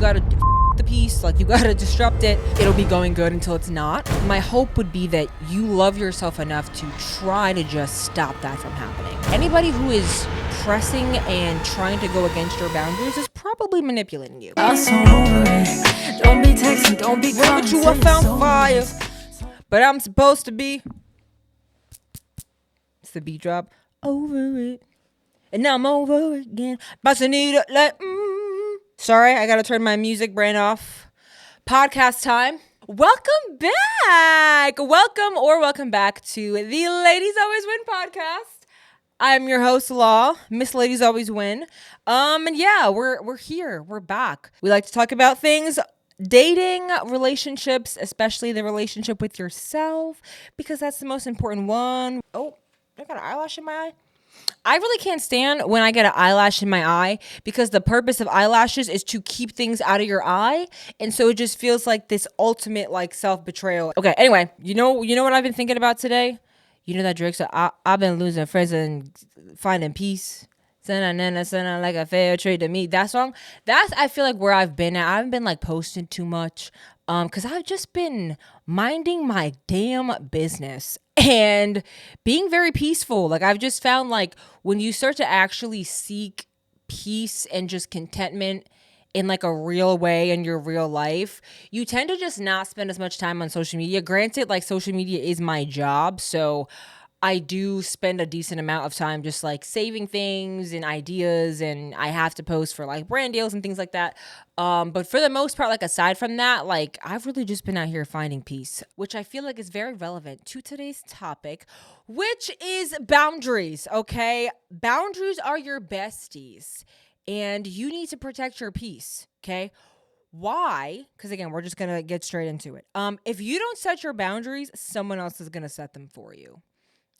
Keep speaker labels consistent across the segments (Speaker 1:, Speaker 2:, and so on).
Speaker 1: gotta the piece, like you gotta disrupt it. It'll be going good until it's not. My hope would be that you love yourself enough to try to just stop that from happening. Anybody who is pressing and trying to go against your boundaries is probably manipulating you.
Speaker 2: I'm so over it. Don't be texting, don't be calling.
Speaker 1: But you are found fire. But I'm supposed to be. It's the beat drop. Over it. And now I'm over it again. But I need it like Sorry, I gotta turn my music brand off. Podcast time. Welcome back. Welcome back to the Ladies Always Win podcast. I'm your host, Law, Miss Ladies Always Win. And yeah, we're here. We're back. We like to talk about things, dating, relationships, especially the relationship with yourself, because that's the most important one. Oh, I got an eyelash in my eye. I really can't stand when I get an eyelash in my eye, because the purpose of eyelashes is to keep things out of your eye. And so it just feels like this ultimate like self-betrayal. Okay, anyway, you know what I've been thinking about today? You know that Drake said, I've been losing friends and finding peace. Sound like a fair trade to me. That song, that's I feel like where I've been at. I haven't been like posting too much. Because I've just been minding my damn business and being very peaceful. Like I've just found like when you start to actually seek peace and just contentment in like a real way in your real life, you tend to just not spend as much time on social media. Granted, like social media is my job, so I do spend a decent amount of time just like saving things and ideas, and I have to post for like brand deals and things like that. But for the most part, like aside from that, like I've really just been out here finding peace, which I feel like is very relevant to today's topic, which is boundaries, okay? Boundaries are your besties, and you need to protect your peace, okay? Why? Because again, we're just going to get straight into it. If you don't set your boundaries, someone else is going to set them for you.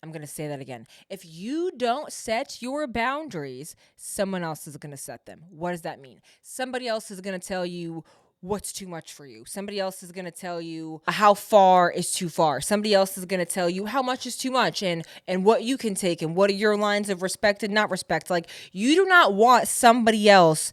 Speaker 1: I'm going to say that again. If you don't set your boundaries, someone else is going to set them. What does that mean? Somebody else is going to tell you what's too much for you. Somebody else is going to tell you how far is too far. Somebody else is going to tell you how much is too much and what you can take and what are your lines of respect and not respect. Like you do not want somebody else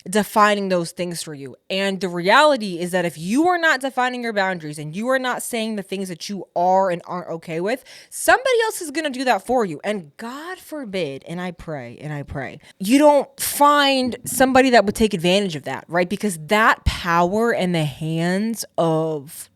Speaker 1: defining those things for you. And the reality is that if you are not defining your boundaries and you are not saying the things that you are and aren't okay with, somebody else is going to do that for you. And God forbid, and I pray, you don't find somebody that would take advantage of that, right? Because that power in the hands of,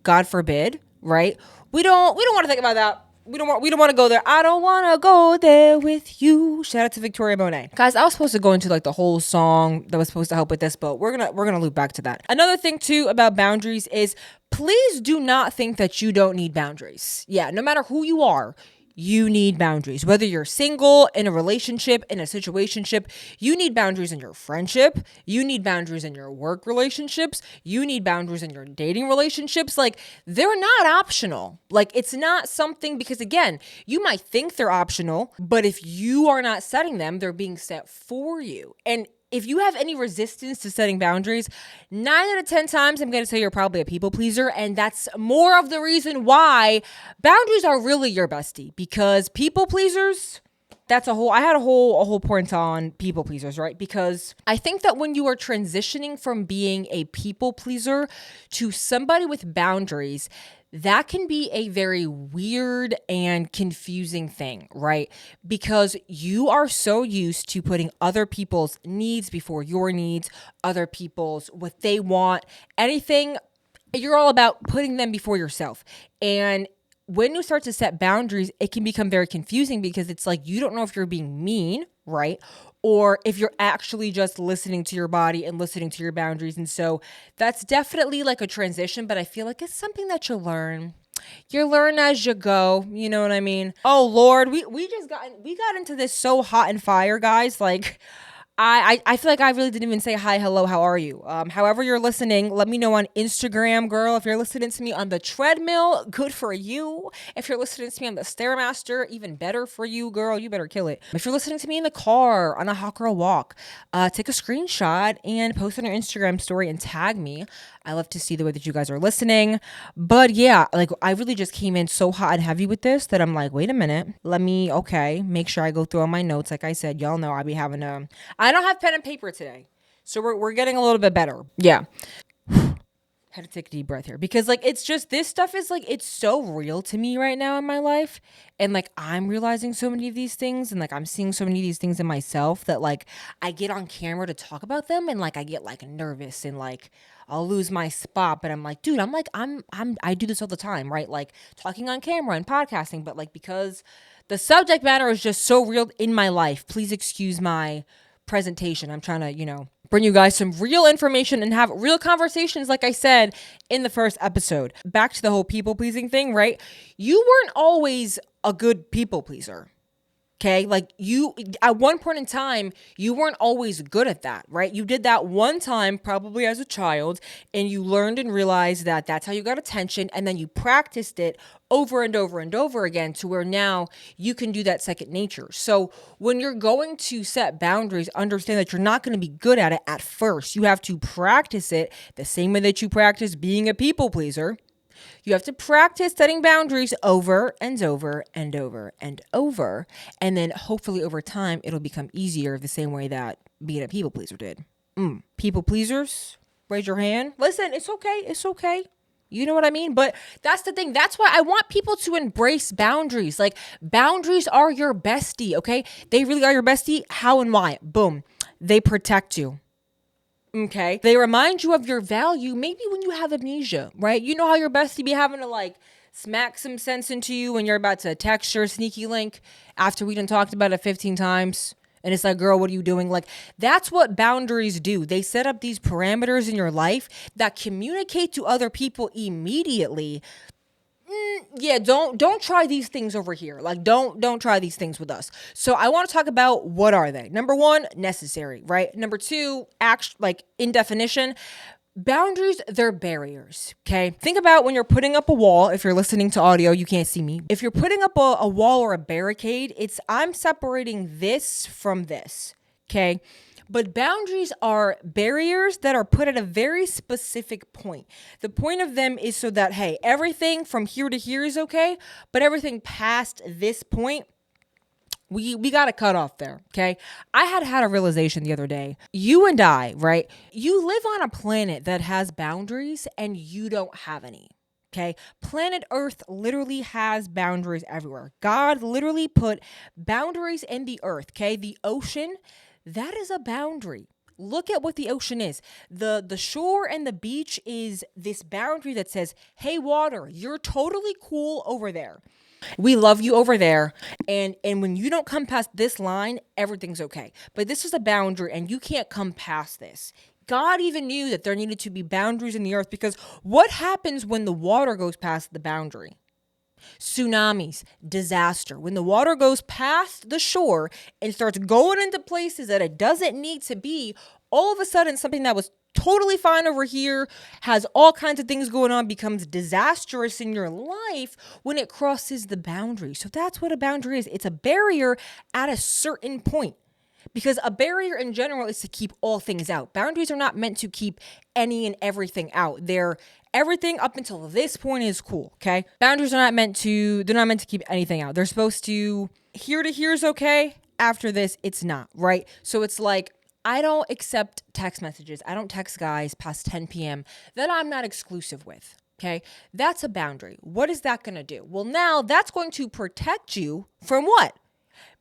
Speaker 1: God forbid, right? We don't want to think about that. We don't want to go there. I don't want to go there with you. Shout out to Victoria Monet. Guys, I was supposed to go into like the whole song that was supposed to help with this, but we're going to loop back to that. Another thing too about boundaries is please do not think that you don't need boundaries. Yeah, no matter who you are, you need boundaries. Whether you're single, in a relationship, in a situationship, you need boundaries in your friendship. You need boundaries in your work relationships. You need boundaries in your dating relationships. Like, they're not optional. Like, it's not something, because again, you might think they're optional, but if you are not setting them, they're being set for you. And if you have any resistance to setting boundaries, 9 out of 10 times, I'm going to say you're probably a people pleaser. And that's more of the reason why boundaries are really your bestie, because people pleasers, I had a whole point on people pleasers, right? Because I think that when you are transitioning from being a people pleaser to somebody with boundaries, that can be a very weird and confusing thing, right? Because you are so used to putting other people's needs before your needs, other people's what they want, anything. You're all about putting them before yourself. And when you start to set boundaries, it can become very confusing, because it's like you don't know if you're being mean, right? Or if you're actually just listening to your body and listening to your boundaries. And so that's definitely like a transition, but I feel like it's something that you learn. You learn as you go. You know what I mean? Oh Lord, we got into this so hot and fire, guys. Like I feel like I really didn't even say hi, hello, how are you? However you're listening, let me know on Instagram, girl. If you're listening to me on the treadmill, good for you. If you're listening to me on the Stairmaster, even better for you, girl. You better kill it. If you're listening to me in the car, on a hot girl walk, take a screenshot and post on your Instagram story and tag me. I love to see the way that you guys are listening. But yeah, like I really just came in so hot and heavy with this that I'm like, wait a minute. Let me, make sure I go through all my notes. Like I said, y'all know I don't have pen and paper today. So we're getting a little bit better. Yeah. Had to take a deep breath here because like it's just this stuff is like it's so real to me right now in my life, and like I'm realizing so many of these things, and like I'm seeing so many of these things in myself that like I get on camera to talk about them, and like I get like nervous and like I'll lose my spot, but I'm like, dude, I do this all the time, right? Like talking on camera and podcasting, but like because the subject matter is just so real in my life, please excuse my presentation. I'm trying to, bring you guys some real information and have real conversations, like I said in the first episode. Back to the whole people pleasing thing, right? You weren't always a good people pleaser. Okay, like you, at one point in time, you weren't always good at that, right? You did that one time, probably as a child, and you learned and realized that that's how you got attention, and then you practiced it over and over and over again to where now you can do that second nature. So when you're going to set boundaries, understand that you're not going to be good at it at first. You have to practice it the same way that you practice being a people pleaser. You have to practice setting boundaries over and over and over and over. And then hopefully over time, it'll become easier the same way that being a people pleaser did. People pleasers, raise your hand. Listen, it's okay. It's okay. You know what I mean? But that's the thing. That's why I want people to embrace boundaries. Like boundaries are your bestie, okay? They really are your bestie. How and why? Boom. They protect you. Okay. They remind you of your value maybe when you have amnesia, right? You know how your bestie be having to like smack some sense into you when you're about to text your sneaky link after we done talked about it 15 times. And it's like, girl, what are you doing? Like, that's what boundaries do. They set up these parameters in your life that communicate to other people immediately. Yeah, don't try these things over here. Like don't try these things with us. So I want to talk about what are they. Number one, necessary, right? Number two, like in definition, boundaries, they're barriers, okay? Think about when you're putting up a wall. If you're listening to audio, you can't see me. If you're putting up a wall or a barricade, I'm separating this from this, okay? But boundaries are barriers that are put at a very specific point. The point of them is so that, hey, everything from here to here is okay, but everything past this point, we got to cut off there, okay? I had a realization the other day. You and I, right? You live on a planet that has boundaries and you don't have any. Okay. Planet Earth literally has boundaries everywhere. God literally put boundaries in the earth. Okay. The ocean, that is a boundary. Look at what the ocean is. The shore and the beach is this boundary that says, hey, water, you're totally cool over there. We love you over there. And when you don't come past this line, everything's okay. But this is a boundary and you can't come past this. God even knew that there needed to be boundaries in the earth because what happens when the water goes past the boundary? Tsunamis, disaster. When the water goes past the shore and starts going into places that it doesn't need to be, all of a sudden something that was totally fine over here, has all kinds of things going on, becomes disastrous in your life when it crosses the boundary. So that's what a boundary is. It's a barrier at a certain point. Because a barrier in general is to keep all things out. Boundaries are not meant to keep any and everything out. They're everything up until this point is cool, okay? Boundaries are they're not meant to keep anything out. They're supposed to, here to here is okay. After this, it's not, right? So it's like, I don't accept text messages. I don't text guys past 10 p.m. that I'm not exclusive with, okay? That's a boundary. What is that going to do? Well, now that's going to protect you from what?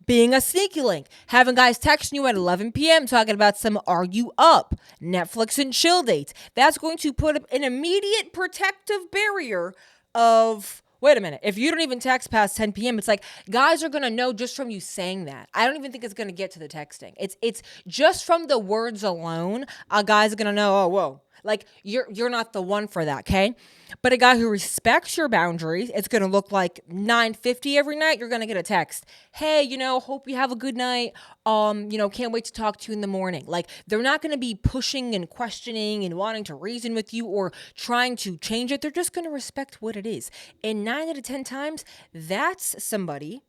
Speaker 1: Being a sneaky link, having guys texting you at 11 p.m. talking about some are you up, Netflix and chill dates. That's going to put up an immediate protective barrier of, wait a minute, if you don't even text past 10 p.m., it's like guys are going to know just from you saying that. I don't even think it's going to get to the texting. It's just from the words alone, a guy's going to know, oh, whoa. Like you're not the one for that, okay? But a guy who respects your boundaries, it's going to look like 9:50 every night. You're going to get a text. Hey, hope you have a good night. Can't wait to talk to you in the morning. Like they're not going to be pushing and questioning and wanting to reason with you or trying to change it. They're just going to respect what it is. And 9 out of 10 times, that's somebody,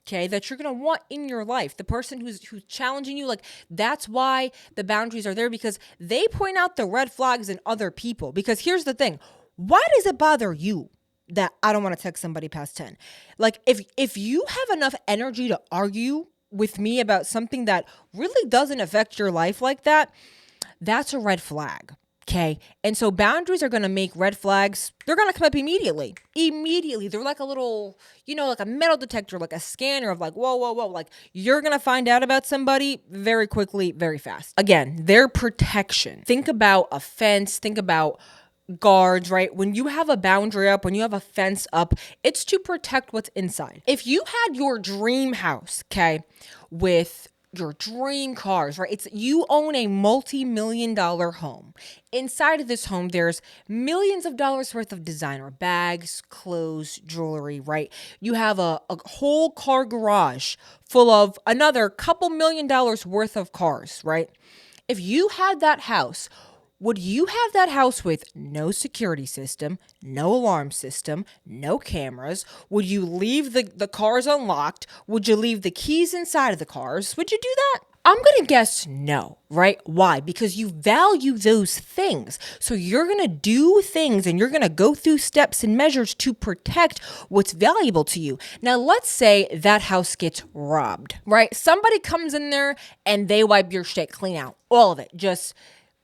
Speaker 1: okay, that you're going to want in your life. The person who's challenging you, like that's why the boundaries are there, because they point out the red flags in other people. Because here's the thing. Why does it bother you that I don't want to text somebody past 10? Like if you have enough energy to argue with me about something that really doesn't affect your life like that, that's a red flag. Okay. And so boundaries are going to make red flags. They're going to come up immediately. Immediately. They're like a little, like a metal detector, like a scanner of like, whoa, whoa, whoa. Like you're going to find out about somebody very quickly, very fast. Again, their protection. Think about a fence. Think about guards, right? When you have a boundary up, when you have a fence up, it's to protect what's inside. If you had your dream house, okay, with your dream cars, right? It's you own a multi-million-dollar home. Inside of this home, there's millions of dollars worth of designer bags, clothes, jewelry, right? You have a whole car garage full of another couple $1,000,000 worth of cars, right? If you had that house, would you have that house with no security system, no alarm system, no cameras? Would you leave the cars unlocked? Would you leave the keys inside of the cars? Would you do that? I'm going to guess no, right? Why? Because you value those things. So you're going to do things and you're going to go through steps and measures to protect what's valuable to you. Now, let's say that house gets robbed, right? Somebody comes in there and they wipe your shit clean out. All of it. Just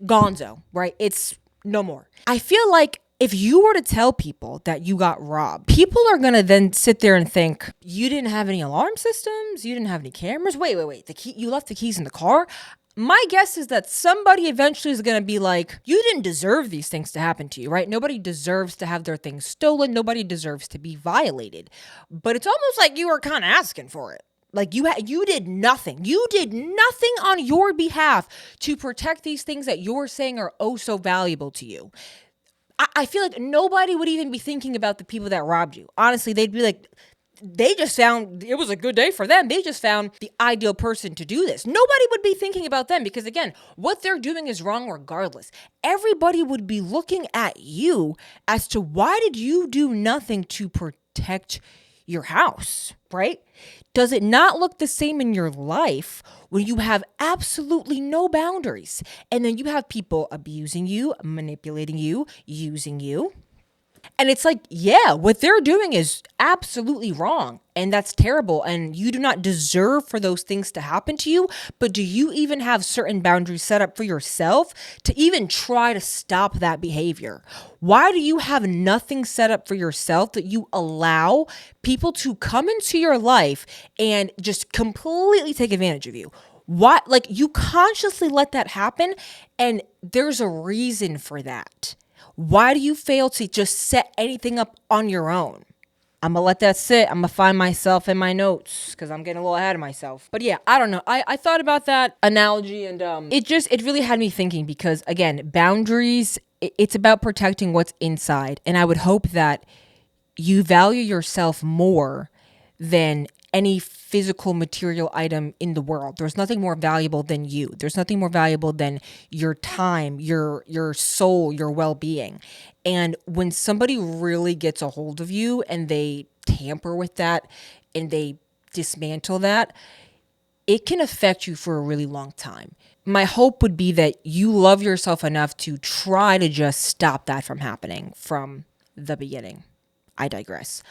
Speaker 1: gonzo, right? It's no more. I feel like if you were to tell people that you got robbed, people are going to then sit there and think, you didn't have any alarm systems? You didn't have any cameras? Wait. You left the keys in the car? My guess is that somebody eventually is going to be like, you didn't deserve these things to happen to you, right? Nobody deserves to have their things stolen. Nobody deserves to be violated. But it's almost like you were kind of asking for it. Like you did nothing. You did nothing on your behalf to protect these things that you're saying are oh so valuable to you. I feel like nobody would even be thinking about the people that robbed you. Honestly, they'd be like, they just found, it was a good day for them. They just found the ideal person to do this. Nobody would be thinking about them because, again, what they're doing is wrong regardless. Everybody would be looking at you as to why did you do nothing to protect your house, right? Does it not look the same in your life when you have absolutely no boundaries and then you have people abusing you, manipulating you, using you? And it's like, yeah, what they're doing is absolutely wrong. And that's terrible. And you do not deserve for those things to happen to you. But do you even have certain boundaries set up for yourself to even try to stop that behavior? Why do you have nothing set up for yourself that you allow people to come into your life and just completely take advantage of you? Why? Like you consciously let that happen. And there's a reason for that. Why do you fail to just set anything up on your own? I'm going to let that sit. I'm going to find myself in my notes because I'm getting a little ahead of myself. But yeah, I don't know. I thought about that analogy and it really had me thinking because, again, boundaries, it's about protecting what's inside. And I would hope that you value yourself more than any physical material item in the world. There's nothing more valuable than you. There's nothing more valuable than your time, your soul, your well-being. And when somebody really gets a hold of you and they tamper with that and they dismantle that, it can affect you for a really long time. My hope would be that you love yourself enough to try to just stop that from happening from the beginning. I digress.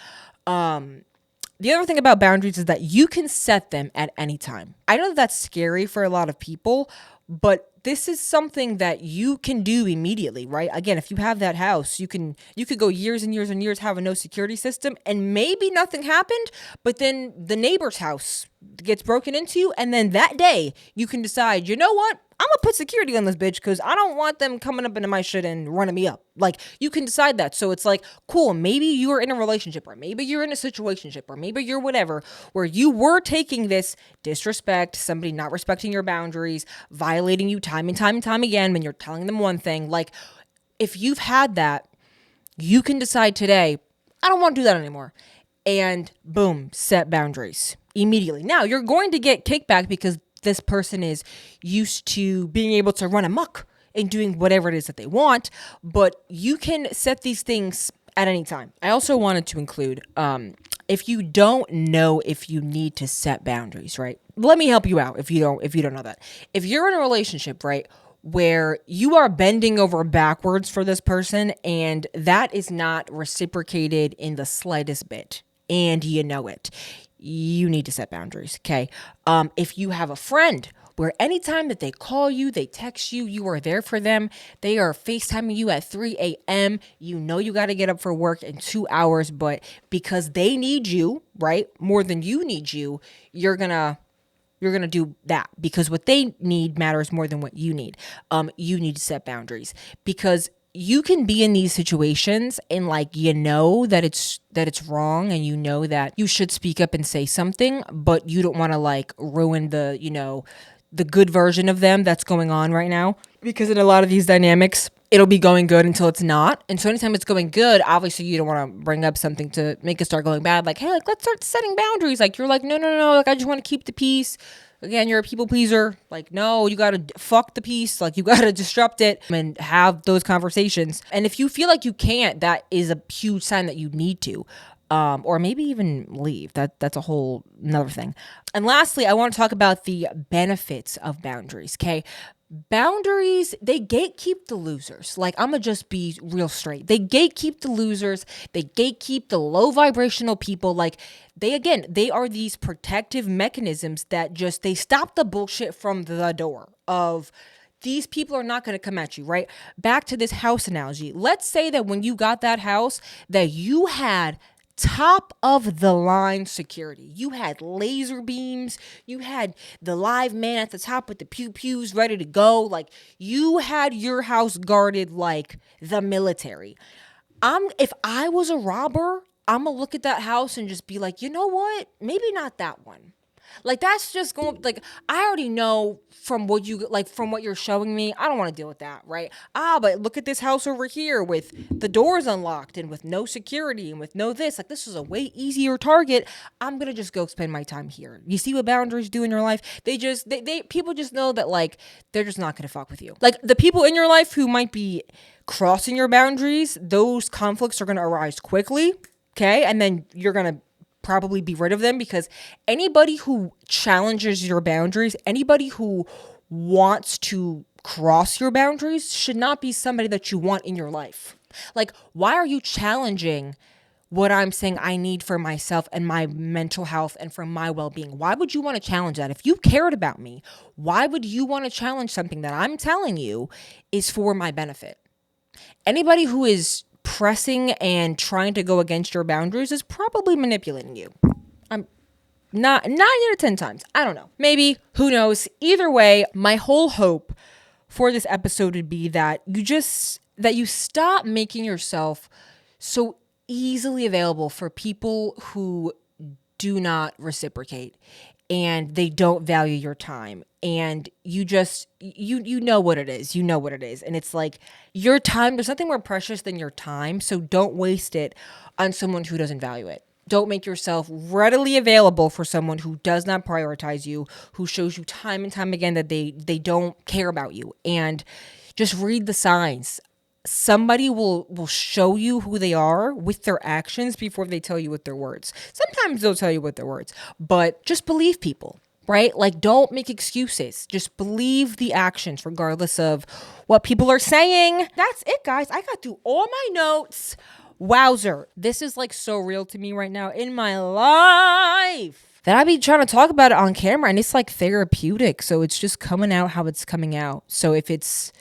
Speaker 1: The other thing about boundaries is that you can set them at any time. I know that's scary for a lot of people, but this is something that you can do immediately, right? Again, if you have that house, you could go years and years and years having no security system and maybe nothing happened, but then the neighbor's house gets broken into and then that day you can decide, you know what? I'm going to put security on this bitch because I don't want them coming up into my shit and running me up. Like, you can decide that. So it's like, cool, maybe you're in a relationship or maybe you're in a situationship or maybe you're whatever, where you were taking this disrespect, somebody not respecting your boundaries, violating you time and time and time again when you're telling them one thing. Like, if you've had that, you can decide today, I don't want to do that anymore. And boom, set boundaries immediately. Now, you're going to get kickback because this person is used to being able to run amok and doing whatever it is that they want, but you can set these things at any time. I also wanted to include, if you don't know if you need to set boundaries, right? Let me help you out if you don't know that. If you're in a relationship, right, where you are bending over backwards for this person and that is not reciprocated in the slightest bit, and you know it, you need to set boundaries, okay? If you have a friend where anytime that they call you, they text you, you are there for them. They are FaceTiming you at 3 a.m. You know you got to get up for work in 2 hours, but because they need you, right, more than you need you, you're going to do that because what they need matters more than what you need. You need to set boundaries because you can be in these situations and like, you know that it's wrong and you know that you should speak up and say something, but you don't want to like ruin the, you know, the good version of them that's going on right now. Because in a lot of these dynamics, it'll be going good until it's not. And so anytime it's going good, obviously you don't want to bring up something to make it start going bad. Like, hey, like, let's start setting boundaries. Like, you're like, no. Like, I just want to keep the peace. Again, you're a people pleaser. Like, no, you got to fuck the peace. Like, you got to disrupt it and have those conversations. And if you feel like you can't, that is a huge sign that you need to. Or maybe even leave. That's a whole another thing. And lastly, I want to talk about the benefits of boundaries, okay? Boundaries, they gatekeep the losers. Like, I'm gonna just be real straight. They gatekeep the losers. They gatekeep the low vibrational people. Like, they are these protective mechanisms that just, they stop the bullshit from the door of these people are not going to come at you, right? Back to this house analogy. Let's say that when you got that house, that you had top of the line security. You had laser beams. You had the live man at the top with the pew-pews ready to go. Like, you had your house guarded like the military. If I was a robber, I'm gonna look at that house and just be like, you know what? Maybe not that one. Like, that's just going, like, I already know from what you're showing me, I don't want to deal with that, right? But look at this house over here with the doors unlocked and with no security and with no this. Like, this is a way easier target. I'm going to just go spend my time here. You see what boundaries do in your life? People just know that, like, they're just not going to fuck with you. Like, the people in your life who might be crossing your boundaries, those conflicts are going to arise quickly, okay? And then you're going to probably be rid of them, because anybody who challenges your boundaries, anybody who wants to cross your boundaries should not be somebody that you want in your life. Like, why are you challenging what I'm saying I need for myself and my mental health and for my well-being? Why would you want to challenge that? If you cared about me, why would you want to challenge something that I'm telling you is for my benefit? Anybody who is pressing and trying to go against your boundaries is probably manipulating you. I'm not 9 out of 10 times. I don't know. Maybe, who knows? Either way, my whole hope for this episode would be that you stop making yourself so easily available for people who do not reciprocate and they don't value your time. And you just, you know what it is. You know what it is. And it's like, your time, there's nothing more precious than your time. So don't waste it on someone who doesn't value it. Don't make yourself readily available for someone who does not prioritize you, who shows you time and time again that they don't care about you. And just read the signs. Somebody will show you who they are with their actions before they tell you with their words. Sometimes they'll tell you with their words, but just believe people, right? Like, don't make excuses. Just believe the actions regardless of what people are saying. That's it, guys. I got through all my notes. Wowzer. This is like so real to me right now in my life that I be trying to talk about it on camera, and it's like therapeutic. So it's just coming out how it's coming out. So if it's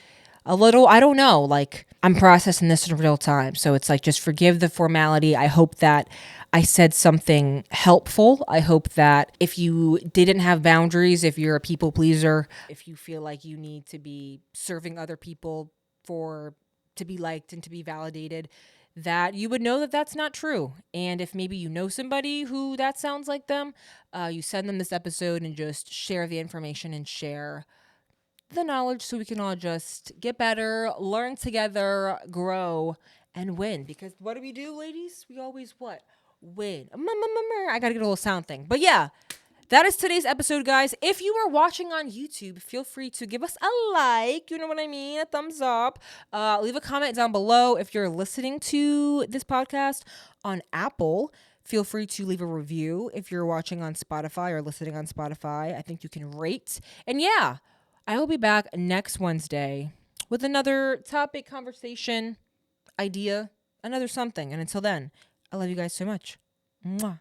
Speaker 1: a little, I don't know, like, I'm processing this in real time. So it's like, just forgive the formality. I hope that I said something helpful. I hope that if you didn't have boundaries, if you're a people pleaser, if you feel like you need to be serving other people to be liked and to be validated, that you would know that that's not true. And if maybe you know somebody who that sounds like them, you send them this episode and just share the information and share the knowledge so we can all just get better, learn together, grow, and win. Because what do we do, ladies? We always what? Win. I gotta get a little sound thing. But yeah, that is today's episode, guys. If you are watching on YouTube, feel free to give us a like. You know what I mean? A thumbs up. Leave a comment down below. If you're listening to this podcast on Apple, feel free to leave a review. If you're watching on Spotify or listening on Spotify, I think you can rate. And yeah, I will be back next Wednesday with another topic, conversation, idea, another something. And until then, I love you guys so much. Mwah.